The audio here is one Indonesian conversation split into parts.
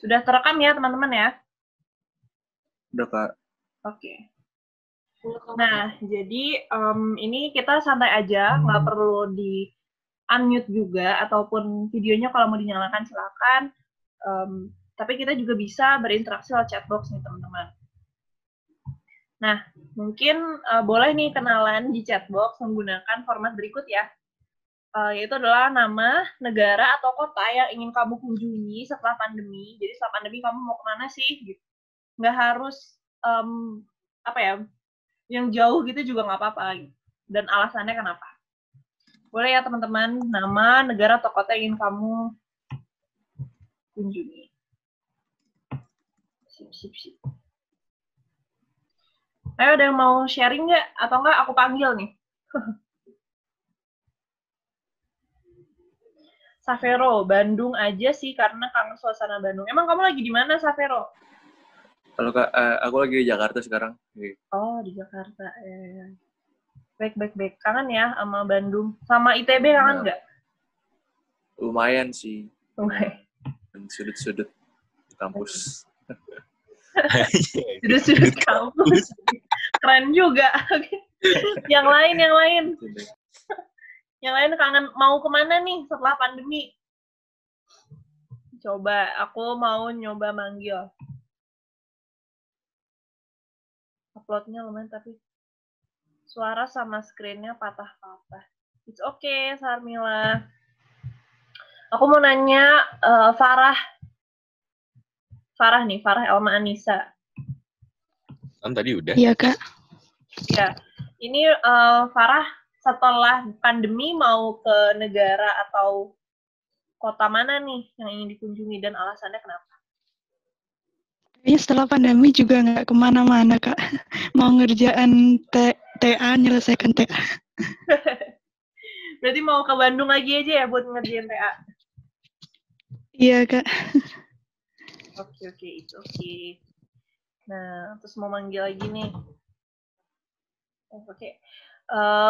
Sudah terekam ya teman-teman ya? Udah Kak. Oke. Nah, jadi ini kita santai aja, nggak perlu di unmute juga, ataupun videonya kalau mau dinyalakan silakan. Tapi kita juga bisa berinteraksi lewat chatbox nih teman-teman. Nah, mungkin boleh nih kenalan di chatbox menggunakan format berikut ya. Yaitu adalah nama, negara, atau kota yang ingin kamu kunjungi setelah pandemi. Jadi setelah pandemi kamu mau kemana sih? Gitu. Nggak harus yang jauh gitu juga nggak apa-apa. Gitu. Dan alasannya kenapa? Boleh ya teman-teman, nama, negara, atau kota yang ingin kamu kunjungi. Sip. Ayo, ada yang mau sharing nggak? Atau nggak aku panggil nih? Savero, Bandung aja sih karena kangen suasana Bandung. Emang kamu lagi di mana, Savero? Kalau Kak, aku lagi di Jakarta sekarang. Oh, di Jakarta. Baik. Kangen ya sama Bandung. Sama ITB kangen nggak? Lumayan sih. Lumayan. Sudut-sudut kampus. Sudut-sudut kampus. Keren juga. Yang lain. Yang lain kangen mau kemana nih setelah pandemi? Coba, aku mau nyoba manggil. Uploadnya lumayan tapi suara sama screen-nya patah-patah. It's okay, Sarmila. Aku mau nanya Farah Elma Anissa. Kan tadi udah. Iya, Kak. Ya, ini Farah setelah pandemi mau ke negara atau kota mana nih yang ingin dikunjungi dan alasannya kenapa? Kayaknya setelah pandemi juga nggak kemana-mana, Kak. Mau ngerjaan TA, nyelesaikan TA. Berarti mau ke Bandung lagi aja ya buat ngerjain TA? Iya, Kak. Oke, itu oke. Nah, terus mau manggil lagi nih. Oke.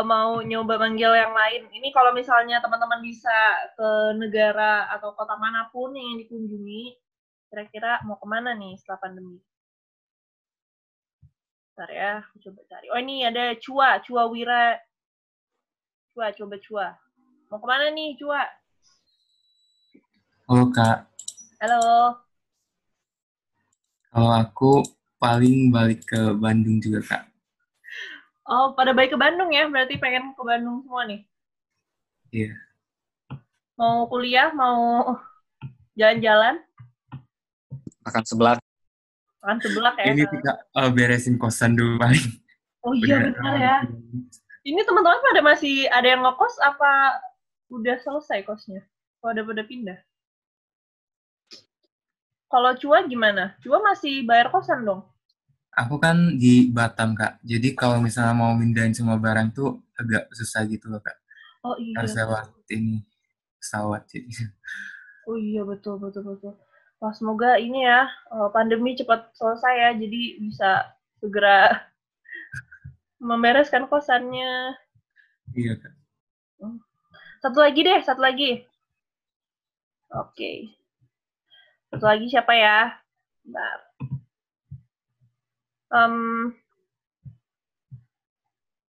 Mau nyoba manggil yang lain. Ini kalau misalnya teman-teman bisa ke negara atau kota manapun yang dikunjungi, kira-kira mau kemana nih setelah pandemi? Bentar ya, aku coba cari. Oh, ini ada Cua Wira. Cua. Mau kemana nih, Cua? Halo, Kak. Halo. Kalau aku paling balik ke Bandung juga, Kak. Oh, pada balik ke Bandung ya? Berarti pengen ke Bandung semua nih? Iya. Mau kuliah, mau jalan-jalan? Makan sebelah. Makan sebelah ya? Ini kita beresin kosan dulu paling. Oh iya, benar ya. Ini teman-teman pada masih ada yang ngekos apa udah selesai kosnya? Udah pada pindah? Kalau Cua gimana? Cua masih bayar kosan dong? Aku kan di Batam, Kak. Jadi kalau misalnya mau mindahin semua barang tuh agak susah gitu loh, Kak. Oh iya. Harus lewat ini pesawat jadi. Oh iya, betul. Wah, semoga ini ya pandemi cepat selesai ya, jadi bisa segera membereskan kosannya. Iya, Kak. Satu lagi. Oke. Satu lagi siapa ya? Bentar.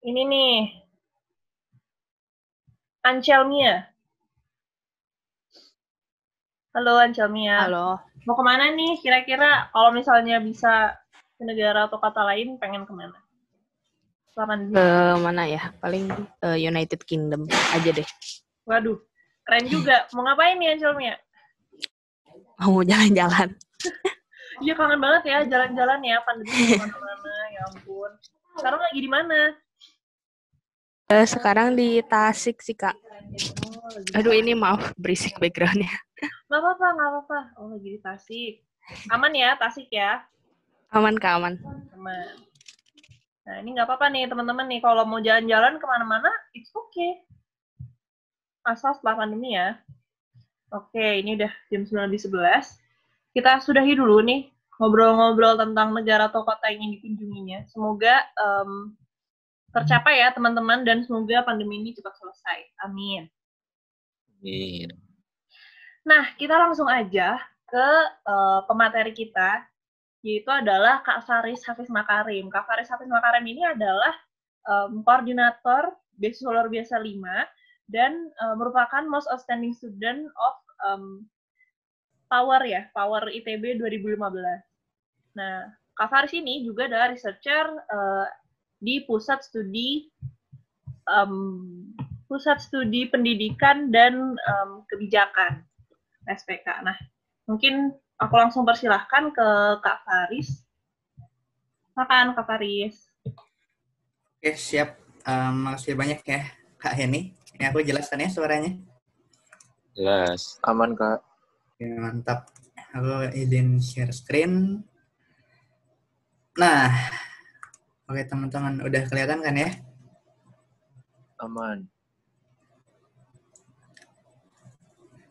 Ini nih. Ancelmia. Halo Ancelmia. Halo. Mau kemana nih kira-kira kalau misalnya bisa ke negara atau kota lain pengen kemana? Mana ya? Paling United Kingdom aja deh. Waduh, keren juga. Mau ngapain nih Ancelmia? Mau jalan-jalan. Iya, kangen banget ya jalan-jalan ya, pandemi kemana-mana, ya ampun. Sekarang lagi di mana? Sekarang di Tasik sih, Kak. Aduh, ini maaf berisik background-nya. Nggak apa-apa. Oh, lagi di Tasik. Aman ya, Tasik ya? Aman, Kak, aman. Aman. Nah, ini nggak apa-apa nih teman-teman nih, kalau mau jalan-jalan kemana-mana, it's okay. Asal setelah pandemi ya. Oke, ini udah jam 9:11. Kita sudahi dulu nih ngobrol-ngobrol tentang negara atau kota yang ingin dikunjunginya. Semoga tercapai ya teman-teman, dan semoga pandemi ini cepat selesai. Amin. Amin. Nah, kita langsung aja ke pemateri kita, yaitu adalah Kak Faris Hafiz Makarim. Kak Faris Hafiz Makarim ini adalah koordinator beasiswa luar biasa 5 dan merupakan most outstanding student of Power ITB 2015. Nah, Kak Faris ini juga adalah researcher di Pusat Studi Pendidikan dan Kebijakan SPK. Nah, mungkin aku langsung persilahkan ke Kak Faris. Silakan Kak Faris. Oke, siap. Makasih banyak ya, Kak Heni. Ini aku jelaskan ya suaranya. Jelas. Aman, Kak. Ya, mantap. Aku izin share screen. Nah, oke teman-teman, udah kelihatan kan ya? Aman.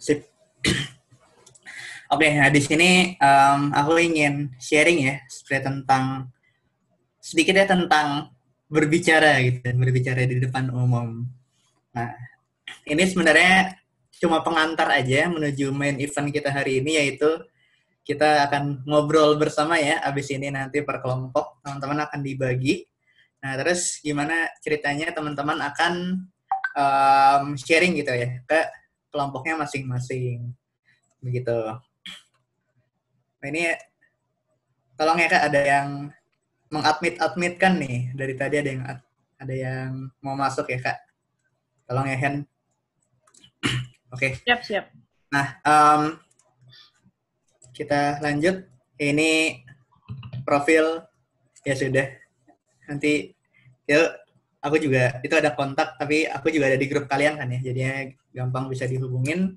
Sip. Oke, nah di sini aku ingin sharing ya sedikit ya tentang berbicara di depan umum. Nah, ini sebenarnya cuma pengantar aja menuju main event kita hari ini, yaitu kita akan ngobrol bersama ya. Abis ini nanti per kelompok teman-teman akan dibagi. Nah, terus gimana ceritanya teman-teman akan sharing gitu ya ke kelompoknya masing-masing. Begitu. Nah, ini tolong ya Kak, ada yang mengadmit-admitkan nih. Dari tadi ada yang mau masuk ya Kak. Tolong ya Hen. Oke. Siap. Nah, kita lanjut. Ini profil ya sudah. Nanti yuk, aku juga itu ada kontak, tapi aku juga ada di grup kalian kan ya. Jadinya gampang bisa dihubungin.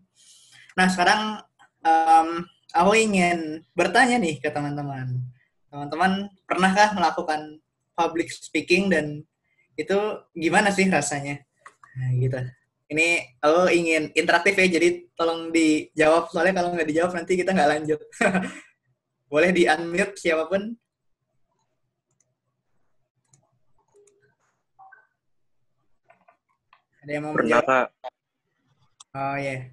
Nah, sekarang aku ingin bertanya nih ke teman-teman. Teman-teman pernahkah melakukan public speaking dan itu gimana sih rasanya? Nah, gitu. Ini aku ingin interaktif ya, jadi tolong dijawab. Soalnya kalau nggak dijawab nanti kita nggak lanjut. Boleh di-unmute siapapun. Ada yang mau Pernah, menjawab? Kak. Oh iya.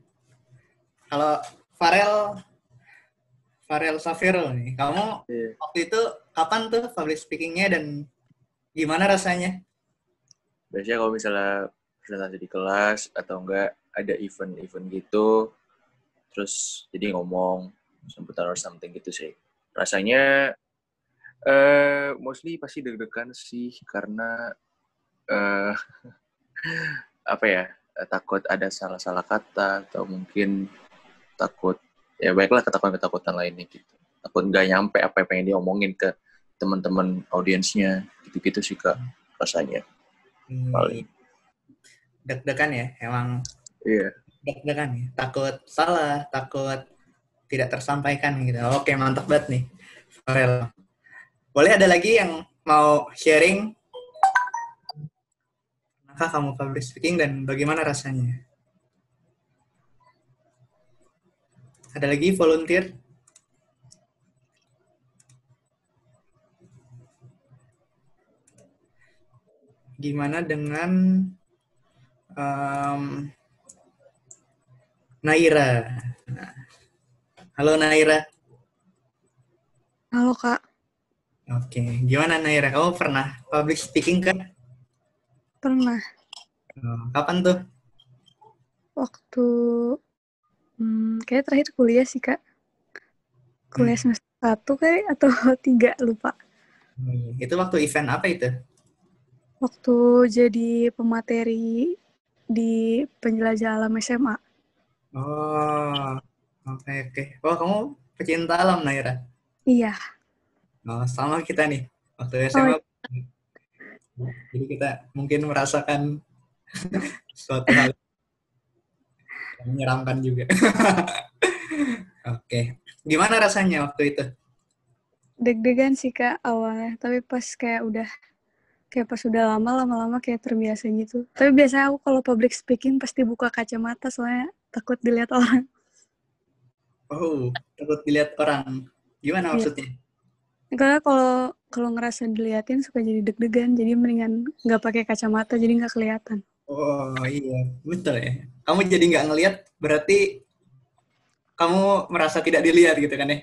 Kalau Farel Safiro nih, kamu waktu itu kapan tuh public speaking-nya dan gimana rasanya? Biasanya kalau misalnya presentasi di kelas atau enggak ada event-event gitu, terus jadi ngomong sebutan or something gitu sih. Rasanya mostly pasti deg-degan sih karena apa ya, takut ada salah-salah kata atau mungkin takut ya baiklah ketakutan lainnya gitu. Takut nggak nyampe apa yang pengen diomongin ke teman-teman audiensnya gitu-gitu sih Kak rasanya. Paling. Deg-degan ya, emang. Iya. Deg-degan ya, takut salah, takut tidak tersampaikan gitu. Oke, mantap banget nih, Farel. Boleh ada lagi yang mau sharing? Pernahkah kamu public speaking dan bagaimana rasanya? Ada lagi volunteer? Gimana dengan Naira? Halo Naira. Halo Kak, Oke, gimana Naira? Kamu pernah public speaking kan? pernah Kapan tuh? waktu kayak terakhir kuliah sih Kak. Kuliah semester 1 kayak atau 3 lupa. Itu waktu event apa itu? Waktu jadi pemateri di penjelajah alam SMA. Oh, oke. Oh, kamu pecinta alam, Naira? Iya. Oh, sama kita nih. Waktu SMA. Jadi kita mungkin merasakan suatu hal yang menyeramkan juga. Oke. Gimana rasanya waktu itu? Deg-degan sih Kak awalnya, tapi pas pas udah lama-lama kayak terbiasa gitu. Tapi biasanya aku kalau public speaking pasti buka kacamata soalnya takut dilihat orang. Oh, takut dilihat orang. Gimana maksudnya? Karena kalau ngerasa diliatin suka jadi deg-degan, jadi mendingan nggak pakai kacamata, jadi nggak kelihatan. Oh iya, betul ya. Kamu jadi nggak ngelihat, berarti kamu merasa tidak dilihat gitu kan ya?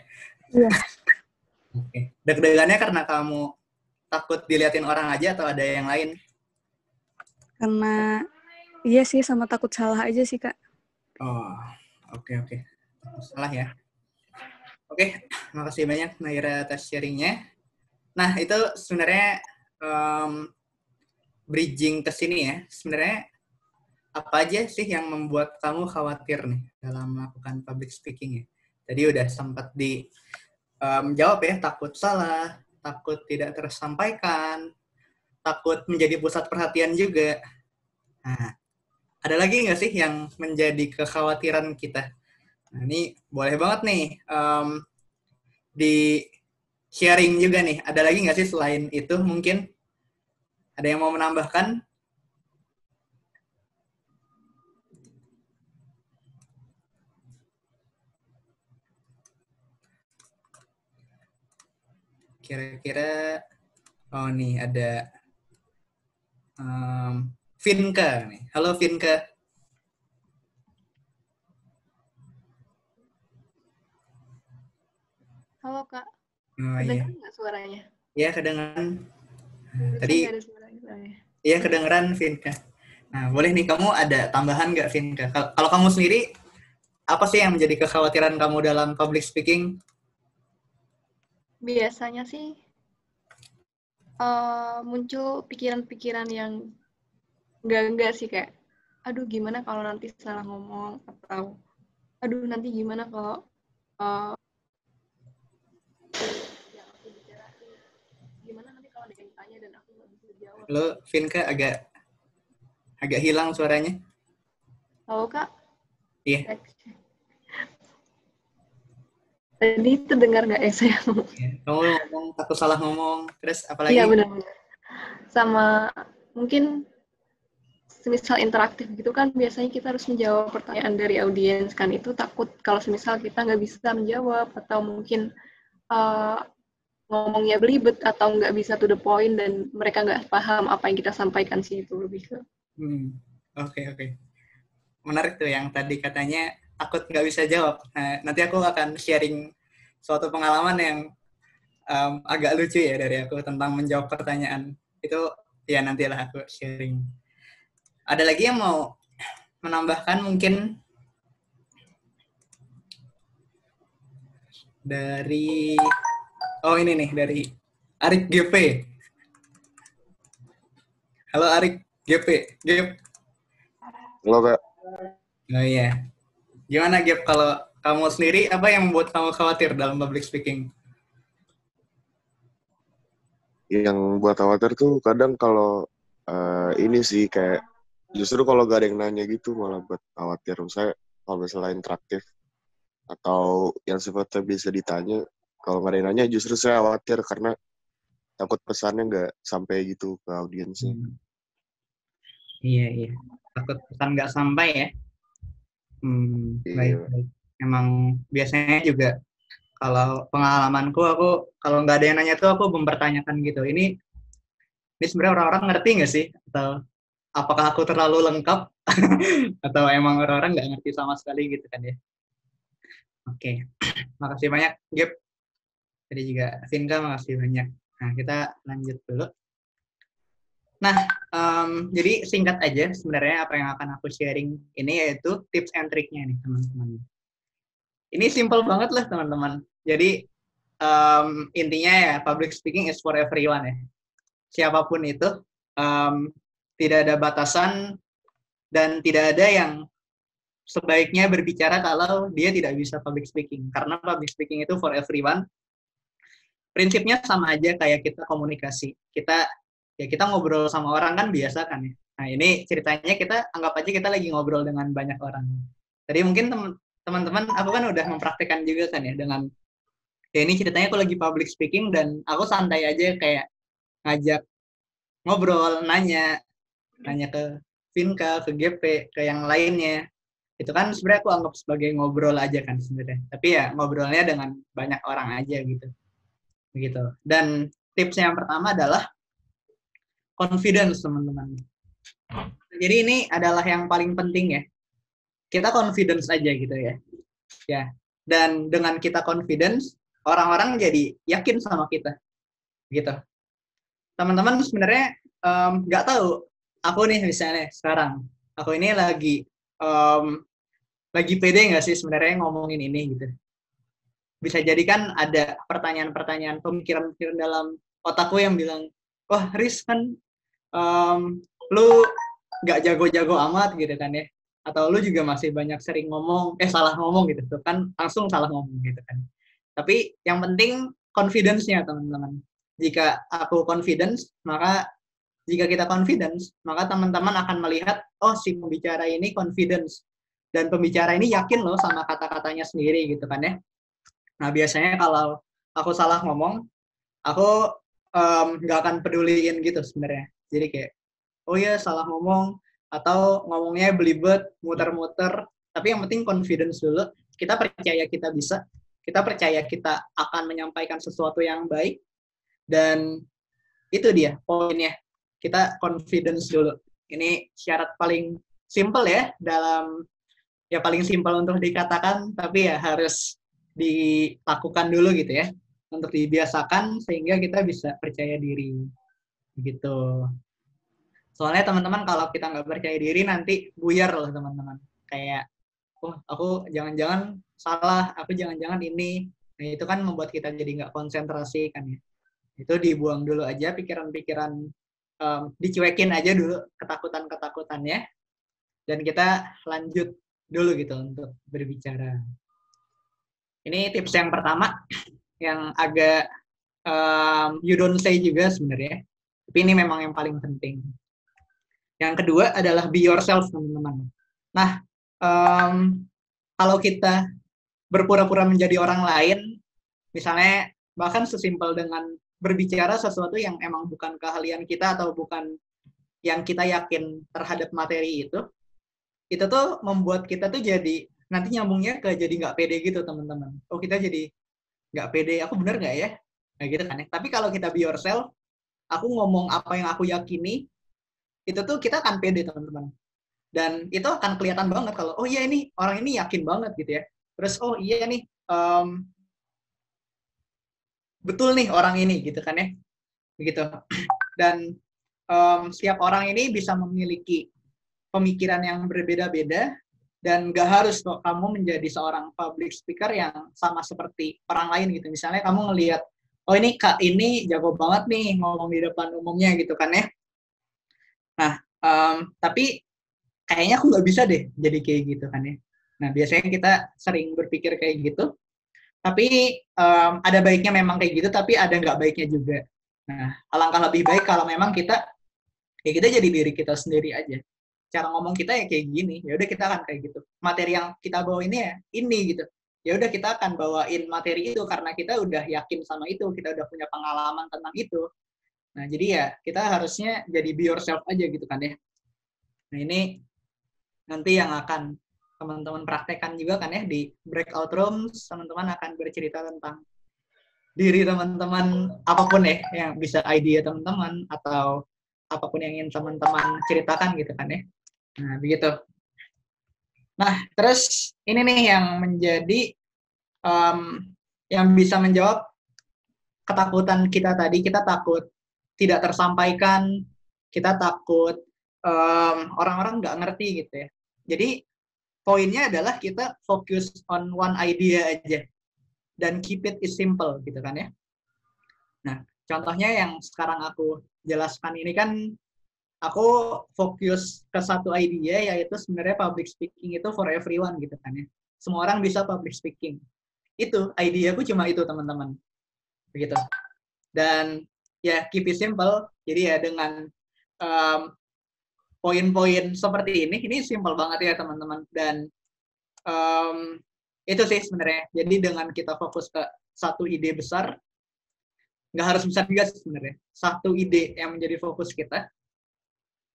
Iya. Oke. Deg-degannya karena kamu takut diliatin orang aja atau ada yang lain? Karena iya sih sama takut salah aja sih Kak. Oh, oke. Salah ya. Oke, makasih banyak Naira atas sharingnya. Nah, itu sebenarnya bridging ke sini ya. Sebenarnya apa aja sih yang membuat kamu khawatir nih dalam melakukan public speaking ya? Tadi udah sempat jawab ya, takut salah, takut tidak tersampaikan, takut menjadi pusat perhatian juga. Nah, ada lagi nggak sih yang menjadi kekhawatiran kita? Nah, ini boleh banget nih di sharing juga nih. Ada lagi nggak sih selain itu mungkin? Ada yang mau menambahkan? Kira-kira, oh nih ada Vinka nih. Halo Vinka. Halo Kak, Oh, kedengeran iya. nggak suaranya? Iya, kedengeran. Biasanya Tadi, nggak ada suaranya. iya kedengeran Vinka. Nah, boleh nih kamu ada tambahan nggak Vinka? Kalau kamu sendiri, apa sih yang menjadi kekhawatiran kamu dalam public speaking? Biasanya sih muncul pikiran-pikiran yang enggak sih, kayak aduh gimana kalau nanti salah ngomong, atau aduh nanti gimana kalau yang aku bicarain, gimana nanti kalau ada yang tanya dan aku nggak bisa jawab. Lo Vinka agak hilang suaranya. Halo Kak? Iya. Tadi terdengar nggak ya saya ngomong? Kamu ngomong takut salah ngomong, terus apa lagi? Iya benar-benar. Sama mungkin semisal interaktif gitu kan, biasanya kita harus menjawab pertanyaan dari audiens kan, itu takut kalau semisal kita nggak bisa menjawab, atau mungkin ngomongnya belibet atau nggak bisa to the point dan mereka nggak paham apa yang kita sampaikan sih, itu lebih ke. Oke. Menarik tuh yang tadi katanya takut nggak bisa jawab. Nah, nanti aku akan sharing suatu pengalaman yang agak lucu ya dari aku tentang menjawab pertanyaan. Itu ya nantilah aku sharing. Ada lagi yang mau menambahkan mungkin dari, oh ini nih dari Arik GP. Halo Arik GP. Gap. Halo Kak. Oh iya. Gimana Gap, kalau kamu sendiri apa yang membuat kamu khawatir dalam public speaking? Yang buat khawatir tuh kadang kalau ini sih kayak justru kalau gak ada yang nanya gitu malah buat khawatir. Misalnya kalau misalnya interaktif atau yang sifatnya bisa ditanya, kalau gak ada yang nanya justru saya khawatir karena takut pesannya gak sampai gitu ke audiensnya. Iya. Takut pesan nggak sampai ya. Iya. Baik. Emang biasanya juga kalau pengalamanku, aku kalau nggak ada yang nanya tuh aku mempertanyakan gitu. Ini sebenarnya orang-orang ngerti nggak sih? Atau apakah aku terlalu lengkap? Atau emang orang-orang nggak ngerti sama sekali gitu kan ya? Oke. Makasih banyak, Gap. Tadi juga Vinka, makasih banyak. Nah, kita lanjut dulu. Nah, jadi singkat aja sebenarnya apa yang akan aku sharing ini yaitu tips and triknya nih teman-teman. Ini simple banget lah teman-teman. Jadi intinya ya public speaking is for everyone ya. Siapapun itu, tidak ada batasan dan tidak ada yang sebaiknya berbicara kalau dia tidak bisa public speaking. Karena public speaking itu for everyone. Prinsipnya sama aja kayak kita komunikasi. Kita ngobrol sama orang kan biasa kan ya. Nah ini ceritanya kita anggap aja kita lagi ngobrol dengan banyak orang. Tadi mungkin teman-teman aku kan udah mempraktikkan juga kan ya dengan ya ini ceritanya aku lagi public speaking dan aku santai aja kayak ngajak ngobrol, nanya ke Vinka, ke GP, ke yang lainnya. Itu kan sebenarnya aku anggap sebagai ngobrol aja kan sebenarnya. Tapi ya ngobrolnya dengan banyak orang aja gitu. Begitu. Dan tips yang pertama adalah confidence, teman-teman. Jadi ini adalah yang paling penting ya. Kita confidence aja gitu ya. Ya, Dan dengan kita confidence, orang-orang jadi yakin sama kita. Gitu. Teman-teman sebenarnya nggak tahu, aku nih misalnya sekarang, aku ini lagi pede nggak sih sebenarnya ngomongin ini gitu. Bisa jadi kan ada pertanyaan-pertanyaan, pemikiran-pemikiran dalam otakku yang bilang, wah Riz kan lu nggak jago-jago amat gitu kan ya. Atau lu juga masih banyak sering salah ngomong gitu tuh kan, langsung salah ngomong gitu kan. Tapi yang penting confidence-nya teman-teman. Jika kita confidence, maka teman-teman akan melihat, oh si pembicara ini confidence. Dan pembicara ini yakin loh sama kata-katanya sendiri gitu kan ya. Nah biasanya kalau aku salah ngomong, aku nggak akan peduliin gitu sebenarnya. Jadi kayak, oh ya salah ngomong, atau ngomongnya belibet, muter-muter. Tapi yang penting confidence dulu. Kita percaya kita bisa. Kita percaya kita akan menyampaikan sesuatu yang baik. Dan itu dia poinnya. Kita confidence dulu. Ini syarat paling simple ya, paling simple untuk dikatakan, tapi ya harus dilakukan dulu gitu ya. Untuk dibiasakan sehingga kita bisa percaya diri. Gitu. Soalnya teman-teman kalau kita nggak percaya diri nanti buyar loh teman-teman. Kayak, aku jangan-jangan salah, aku jangan-jangan ini. Nah itu kan membuat kita jadi nggak konsentrasi kan ya. Itu dibuang dulu aja pikiran-pikiran, dicuekin aja dulu ketakutan-ketakutannya. Dan kita lanjut dulu gitu untuk berbicara. Ini tips yang pertama, yang agak you don't say juga sebenarnya. Tapi ini memang yang paling penting. Yang kedua adalah be yourself, teman-teman. Nah, kalau kita berpura-pura menjadi orang lain, misalnya bahkan sesimpel dengan berbicara sesuatu yang emang bukan keahlian kita atau bukan yang kita yakin terhadap materi itu tuh membuat kita tuh jadi, nanti nyambungnya ke jadi nggak pede gitu, teman-teman. Oh, kita jadi nggak pede, aku bener nggak ya? Nah, gitu kan ya. Tapi kalau kita be yourself, aku ngomong apa yang aku yakini, itu tuh kita akan pede, teman-teman. Dan itu akan kelihatan banget kalau, oh iya ini, orang ini yakin banget gitu ya. Terus, oh iya nih, betul nih orang ini gitu kan ya. Begitu. Dan setiap orang ini bisa memiliki pemikiran yang berbeda-beda, dan gak harus kok kamu menjadi seorang public speaker yang sama seperti orang lain gitu. Misalnya kamu ngelihat, oh ini Kak ini jago banget nih ngomong di depan umumnya gitu kan ya. Nah, tapi kayaknya aku nggak bisa deh jadi kayak gitu kan ya. Nah, biasanya kita sering berpikir kayak gitu. Tapi ada baiknya memang kayak gitu, tapi ada nggak baiknya juga. Nah, alangkah lebih baik kalau memang kita jadi diri kita sendiri aja. Cara ngomong kita ya kayak gini, ya udah kita akan kayak gitu. Materi yang kita bawa ini ya ini gitu. Ya udah kita akan bawain materi itu karena kita udah yakin sama itu, kita udah punya pengalaman tentang itu. Nah, jadi ya kita harusnya jadi be yourself aja gitu kan ya. Nah, ini nanti yang akan teman-teman praktekkan juga kan ya di breakout rooms, teman-teman akan bercerita tentang diri teman-teman, apapun ya, yang bisa idea teman-teman atau apapun yang ingin teman-teman ceritakan gitu kan ya. Nah, begitu. Nah, terus ini nih yang menjadi yang bisa menjawab ketakutan kita tadi. Kita takut tidak tersampaikan, kita takut orang-orang nggak ngerti gitu ya. Jadi poinnya adalah kita fokus on one idea aja dan keep it is simple gitu kan ya. Nah, contohnya yang sekarang aku jelaskan ini kan aku fokus ke satu idea, yaitu sebenarnya public speaking itu for everyone gitu kan ya. Semua orang bisa public speaking. Itu idea aku cuma itu teman-teman. Begitu. Dan ya keep it simple. Jadi ya dengan poin-poin seperti ini simple banget ya teman-teman. Dan itu sih sebenarnya. Jadi dengan kita fokus ke satu ide besar, nggak harus besar juga sebenarnya. Satu ide yang menjadi fokus kita,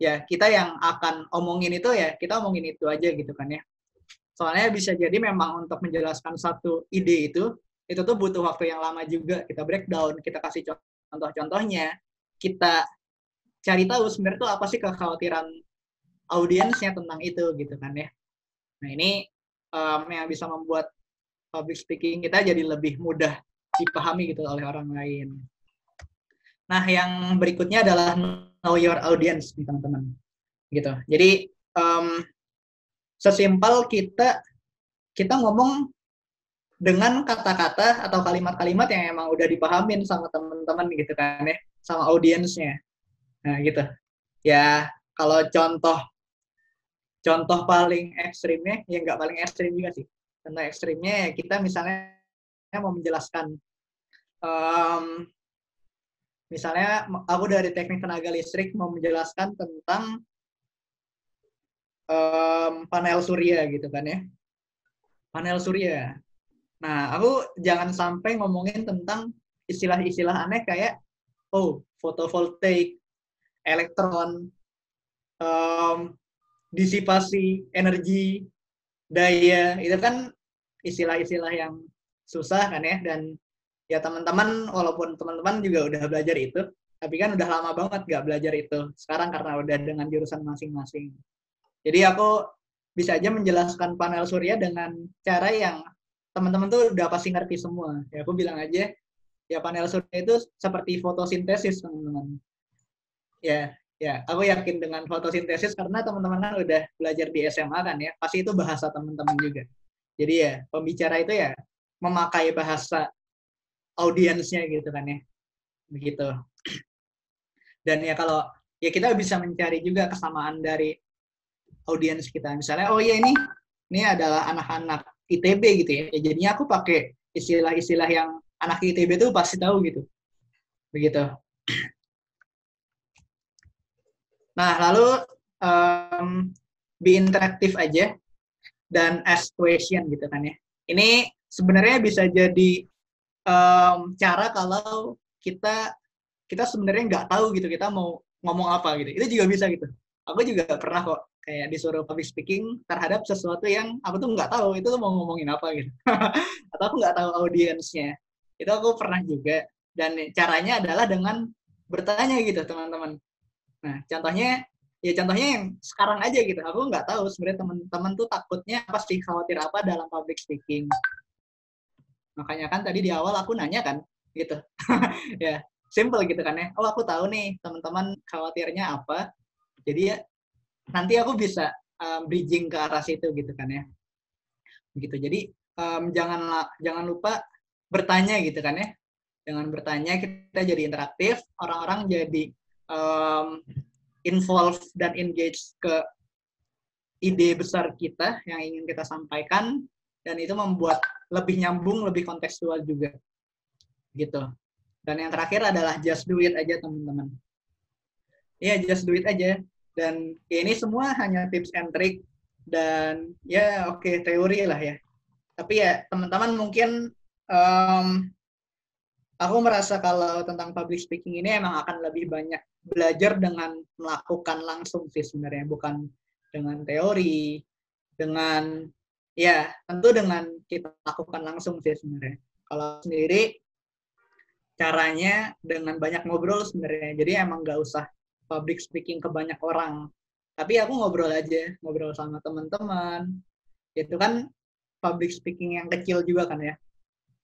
ya kita yang akan omongin itu ya kita omongin itu aja gitu kan ya. Soalnya bisa jadi memang untuk menjelaskan satu ide itu tuh butuh waktu yang lama juga. Kita breakdown, kita kasih contoh-contohnya, kita cari tahu sebenarnya itu apa sih kekhawatiran audiensnya tentang itu gitu kan ya. Nah ini yang bisa membuat public speaking kita jadi lebih mudah dipahami gitu oleh orang lain. Nah, yang berikutnya adalah know your audience nih teman-teman. Gitu. Jadi sesimpel kita ngomong dengan kata-kata atau kalimat-kalimat yang emang udah dipahamin sama teman-teman gitu kan ya, sama audiensnya. Nah, gitu. Ya, kalau contoh paling ekstrimnya, ya nggak paling ekstrim juga sih. Contoh ekstrimnya ya kita misalnya mau menjelaskan, misalnya aku dari teknik tenaga listrik mau menjelaskan tentang panel surya gitu kan ya. Panel surya. Nah, aku jangan sampai ngomongin tentang istilah-istilah aneh kayak, fotovoltaik, elektron, disipasi energi, daya, itu kan istilah-istilah yang susah kan ya, dan ya teman-teman, walaupun teman-teman juga udah belajar itu, tapi kan udah lama banget nggak belajar itu sekarang karena udah dengan jurusan masing-masing. Jadi aku bisa aja menjelaskan panel surya dengan cara yang teman-teman tuh udah pasti ngerti semua. Ya aku bilang aja, ya panel surya itu seperti fotosintesis teman-teman. Ya, aku yakin dengan fotosintesis karena teman-teman kan udah belajar di SMA kan ya, pasti itu bahasa teman-teman juga. Jadi ya, pembicara itu ya memakai bahasa audiensnya gitu kan ya. Begitu. Dan ya kalau ya kita bisa mencari juga kesamaan dari audiens kita. Misalnya, oh ya ini adalah anak-anak ITB gitu ya. Ya jadinya aku pakai istilah-istilah yang anak ITB tuh pasti tahu gitu. Begitu. Nah, lalu be interaktif aja dan ask question gitu kan ya. Ini sebenarnya bisa jadi cara kalau kita sebenarnya nggak tahu gitu kita mau ngomong apa gitu. Itu juga bisa gitu. Aku juga pernah kok kayak disuruh public speaking terhadap sesuatu yang aku tuh nggak tahu itu tuh mau ngomongin apa gitu. Atau aku nggak tahu audiensnya. Itu aku pernah juga. Dan caranya adalah dengan bertanya gitu teman-teman. Nah, contohnya yang sekarang aja gitu. Aku nggak tahu sebenarnya teman-teman tuh takutnya apa sih, khawatir apa dalam public speaking. Makanya kan tadi di awal aku nanya kan, gitu. Ya, simple gitu kan ya. Oh, aku tahu nih teman-teman khawatirnya apa. Jadi ya nanti aku bisa bridging ke arah situ gitu kan ya. Begitu. Jadi jangan lupa bertanya gitu kan ya. Dengan bertanya kita jadi interaktif, orang-orang jadi involve dan engage ke ide besar kita yang ingin kita sampaikan, dan itu membuat lebih nyambung, lebih kontekstual juga. Gitu. Dan yang terakhir adalah just do it aja teman-teman. Ya, just do it aja. Dan ya ini semua hanya tips and trick dan ya oke, teori lah ya. Tapi ya teman-teman mungkin aku merasa kalau tentang public speaking ini emang akan lebih banyak belajar dengan melakukan langsung sih sebenarnya, bukan dengan teori, dengan ya tentu dengan kita lakukan langsung sih sebenarnya. Kalau sendiri caranya dengan banyak ngobrol sebenarnya. Jadi emang nggak usah public speaking ke banyak orang. Tapi aku ngobrol aja, ngobrol sama teman-teman. Itu kan public speaking yang kecil juga kan ya.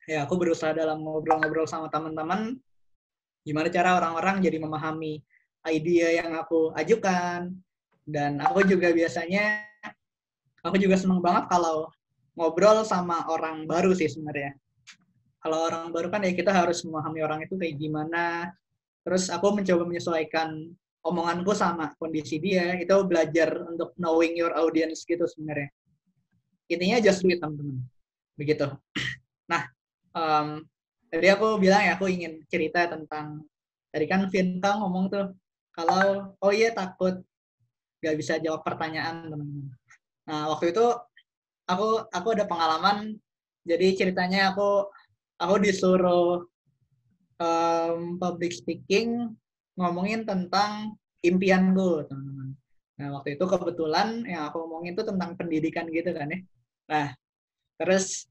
Ya, aku berusaha dalam ngobrol-ngobrol sama teman-teman, gimana cara orang-orang jadi memahami ide yang aku ajukan. Dan aku juga senang banget kalau ngobrol sama orang baru sih sebenarnya. Kalau orang baru kan ya kita harus memahami orang itu kayak gimana. Terus aku mencoba menyesuaikan omonganku sama kondisi dia. Itu belajar untuk knowing your audience gitu sebenarnya. Intinya just do it teman-teman. Begitu. Nah, tadi aku bilang ya aku ingin cerita tentang, tadi kan Vinka ngomong tuh kalau takut gak bisa jawab pertanyaan teman-teman. Nah waktu itu aku ada pengalaman. Jadi ceritanya aku disuruh public speaking ngomongin tentang impianku teman-teman. Nah waktu itu kebetulan yang aku ngomongin tuh tentang pendidikan gitu kan ya. Nah terus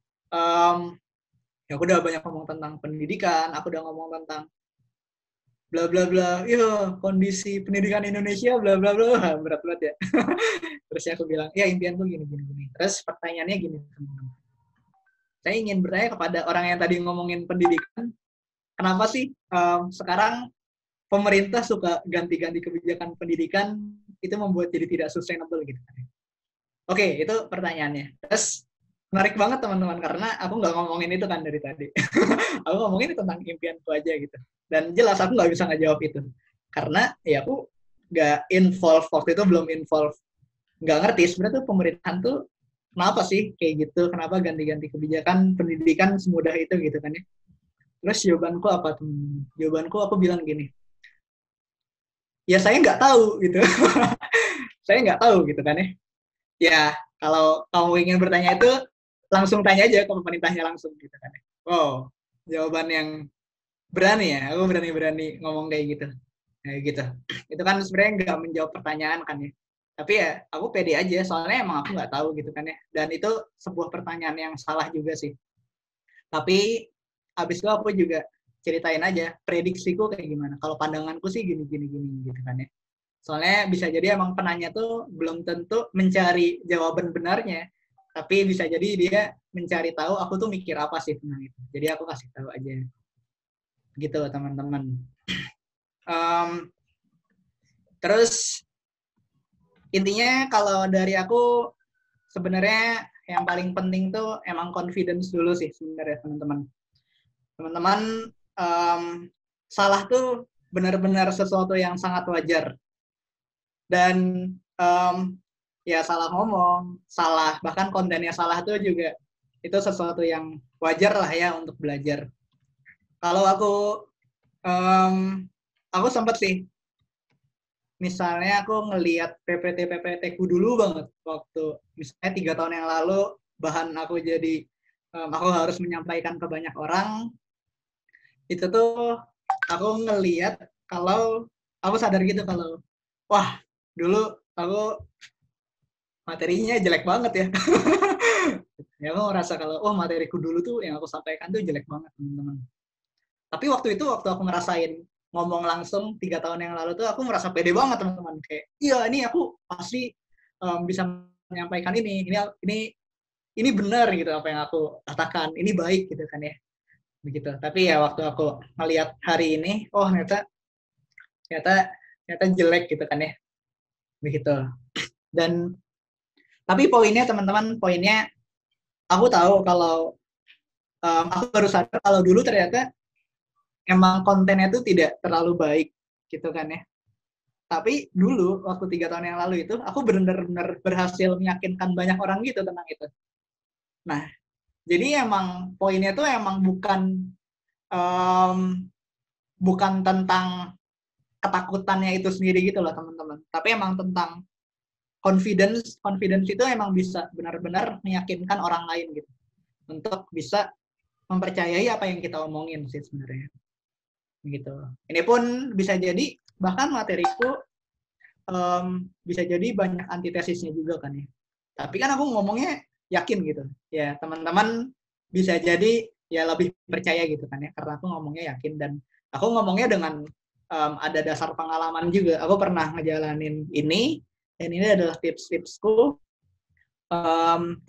ya aku udah banyak ngomong tentang pendidikan, aku udah ngomong tentang bla bla bla, kondisi pendidikan Indonesia bla bla bla, berat banget ya. Terus aku bilang, ya impianku gini. Terus pertanyaannya gini teman-teman. saya ingin bertanya kepada orang yang tadi ngomongin pendidikan, kenapa sih sekarang pemerintah suka ganti-ganti kebijakan pendidikan, itu membuat jadi tidak sustainable gitu. Oke, itu pertanyaannya. Terus menarik banget teman-teman, karena aku nggak ngomongin itu kan dari tadi. Aku ngomongin tentang impianku aja gitu. Dan jelas aku nggak bisa ngejawab itu. Karena ya aku nggak involve, waktu itu belum involve. Nggak ngerti sebenarnya tuh pemerintahan tuh kenapa sih kayak gitu, kenapa ganti-ganti kebijakan pendidikan semudah itu gitu kan ya. Terus jawabanku apa tuh? Jawabanku aku bilang gini, ya saya nggak tahu gitu. Saya nggak tahu gitu kan ya. Ya kalau kamu ingin bertanya itu, langsung tanya aja ke pemerintahnya langsung gitu kan ya. Wow, jawaban yang berani ya, aku berani-berani ngomong kayak gitu. Kayak gitu. Itu kan sebenarnya nggak menjawab pertanyaan kan ya. Tapi ya aku pede aja, soalnya emang aku nggak tahu gitu kan ya. Dan itu sebuah pertanyaan yang salah juga sih. Tapi abis itu aku juga ceritain aja prediksiku kayak gimana. Kalau pandanganku sih gini gitu kan ya. Soalnya bisa jadi emang penanya tuh belum tentu mencari jawaban benarnya, tapi bisa jadi dia mencari tahu aku tuh mikir apa sih tentang itu. Jadi aku kasih tahu aja. Gitu teman-teman. Terus intinya kalau dari aku sebenarnya yang paling penting tuh emang confidence dulu sih sebenarnya teman-teman. Teman-teman salah tuh benar-benar sesuatu yang sangat wajar. Dan ya salah ngomong, salah, bahkan kontennya salah tuh juga itu sesuatu yang wajar lah ya untuk belajar. Kalau aku sempat sih, misalnya aku ngelihat PPT ku dulu banget waktu misalnya 3 tahun yang lalu, bahan aku jadi aku harus menyampaikan ke banyak orang, itu tuh aku ngelihat kalau aku sadar gitu kalau wah dulu aku materinya jelek banget ya. Ya aku ngerasa kalau materiku dulu tuh yang aku sampaikan tuh jelek banget teman-teman. Tapi waktu aku ngerasain ngomong langsung 3 tahun yang lalu tuh aku merasa pede banget teman-teman, kayak iya ini aku pasti bisa menyampaikan ini benar gitu apa yang aku katakan, ini baik gitu kan ya, begitu. Tapi ya waktu aku ngelihat hari ini, ternyata jelek gitu kan ya, begitu. Dan tapi poinnya teman-teman, aku tahu kalau aku baru sadar kalau dulu ternyata emang kontennya itu tidak terlalu baik gitu kan ya. Tapi dulu waktu 3 tahun yang lalu itu aku benar-benar berhasil meyakinkan banyak orang gitu tentang itu. Nah, jadi emang poinnya tuh emang bukan tentang ketakutannya itu sendiri gitu loh teman-teman. Tapi emang tentang confidence itu emang bisa benar-benar meyakinkan orang lain gitu untuk bisa mempercayai apa yang kita omongin sih sebenarnya gitu. Ini pun bisa jadi bahkan materiku bisa jadi banyak antitesisnya juga kan ya, tapi kan aku ngomongnya yakin gitu ya, teman-teman bisa jadi ya lebih percaya gitu kan ya, karena aku ngomongnya yakin dan aku ngomongnya dengan ada dasar pengalaman juga. Aku pernah ngejalanin ini, dan ini adalah tips-tipsku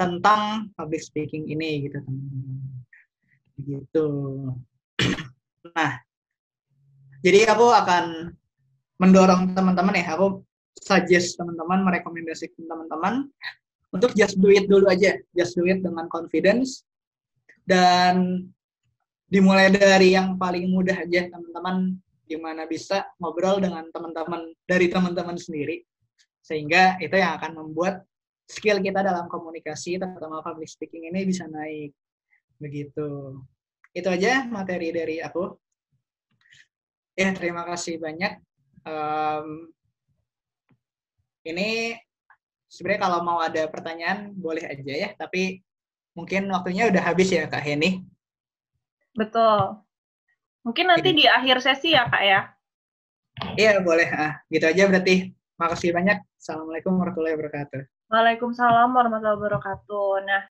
tentang public speaking ini gitu teman-teman. Gitu. Nah, jadi aku akan mendorong teman-teman ya, aku suggest teman-teman, merekomendasikan teman-teman untuk just do it dulu aja, just do it dengan confidence, dan dimulai dari yang paling mudah aja teman-teman, gimana bisa ngobrol dengan teman-teman dari teman-teman sendiri, sehingga itu yang akan membuat skill kita dalam komunikasi terutama public speaking ini bisa naik. Begitu. Itu aja materi dari aku. Ya, terima kasih banyak. Ini sebenarnya kalau mau ada pertanyaan boleh aja ya, tapi mungkin waktunya udah habis ya Kak Heni. Betul. Mungkin nanti di akhir sesi ya Kak ya? Iya boleh. Gitu aja berarti. Makasih banyak. Assalamualaikum warahmatullahi wabarakatuh. Waalaikumsalam warahmatullahi wabarakatuh. Nah,